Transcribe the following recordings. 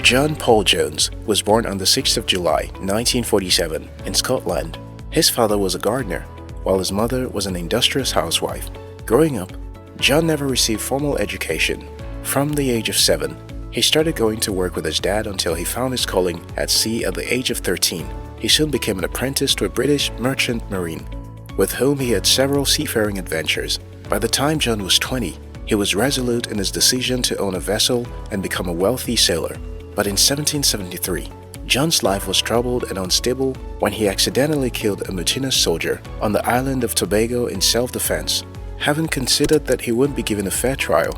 John Paul Jones was born on the 6th of July, 1947, in Scotland. His father was a gardener, while his mother was an industrious housewife. Growing up, John never received formal education. From the age of 7, he started going to work with his dad until he found his calling at sea at the age of 13. He soon became an apprentice to a British merchant marine, with whom he had several seafaring adventures. By the time John was 20, he was resolute in his decision to own a vessel and become a wealthy sailor. But in 1773, John's life was troubled and unstable when he accidentally killed a mutinous soldier on the island of Tobago in self-defense. Having considered that he wouldn't be given a fair trial,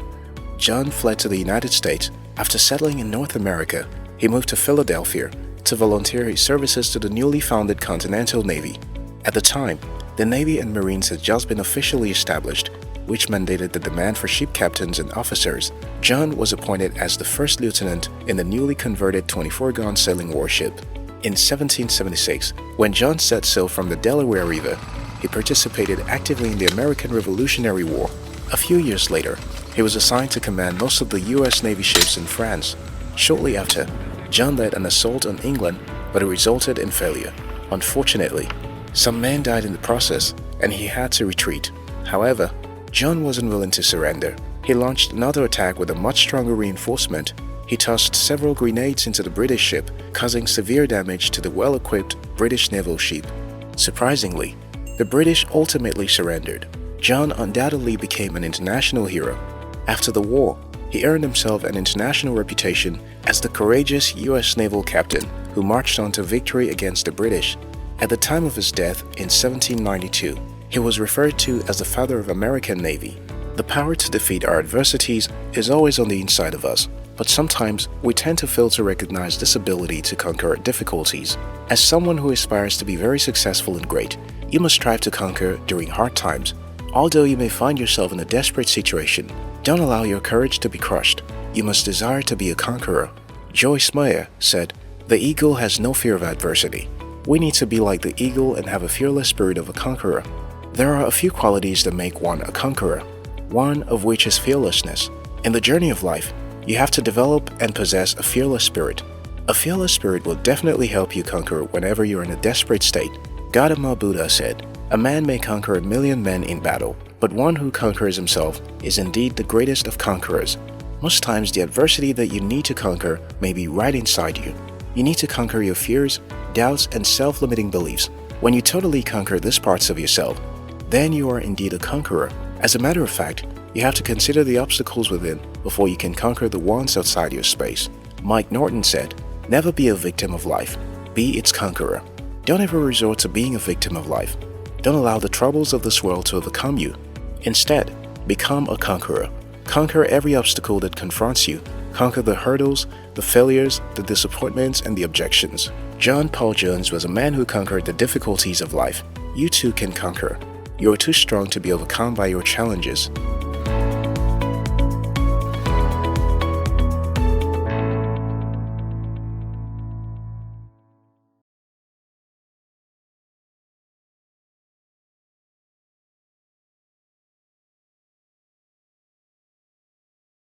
John fled to the United States. After settling in North America, he moved to Philadelphia to volunteer his services to the newly founded Continental Navy. At the time, the Navy and Marines had just been officially established, which mandated the demand for ship captains and officers. John was appointed as the first lieutenant in the newly converted 24-gun sailing warship. In 1776, when John set sail from the Delaware River, he participated actively in the American Revolutionary War. A few years later, he was assigned to command most of the U.S. Navy ships in France. Shortly after, John led an assault on England, but it resulted in failure. Unfortunately, some men died in the process, and he had to retreat. However, John wasn't willing to surrender. He launched another attack with a much stronger reinforcement. He tossed several grenades into the British ship, causing severe damage to the well-equipped British naval ship. Surprisingly, the British ultimately surrendered. John undoubtedly became an international hero. After the war, he earned himself an international reputation as the courageous U.S. naval captain who marched on to victory against the British. At the time of his death in 1792, he was referred to as the father of American Navy. The power to defeat our adversities is always on the inside of us, but sometimes we tend to fail to recognize this ability to conquer difficulties. As someone who aspires to be very successful and great, you must strive to conquer during hard times. Although you may find yourself in a desperate situation, don't allow your courage to be crushed. You must desire to be a conqueror. Joyce Meyer said, "The eagle has no fear of adversity." We need to be like the eagle and have a fearless spirit of a conqueror. There are a few qualities that make one a conqueror, one of which is fearlessness. In the journey of life, you have to develop and possess a fearless spirit. A fearless spirit will definitely help you conquer whenever you're in a desperate state. Gautama Buddha said, "A man may conquer 1,000,000 men in battle, but one who conquers himself is indeed the greatest of conquerors." Most times, the adversity that you need to conquer may be right inside you. You need to conquer your fears, doubts, and self-limiting beliefs. When you totally conquer these parts of yourself, then you are indeed a conqueror. As a matter of fact, you have to consider the obstacles within before you can conquer the ones outside your space. Mike Norton said, "Never be a victim of life, be its conqueror." Don't ever resort to being a victim of life. Don't allow the troubles of this world to overcome you. Instead, become a conqueror. Conquer every obstacle that confronts you. Conquer the hurdles, the failures, the disappointments, and the objections. John Paul Jones was a man who conquered the difficulties of life. You too can conquer. You are too strong to be overcome by your challenges.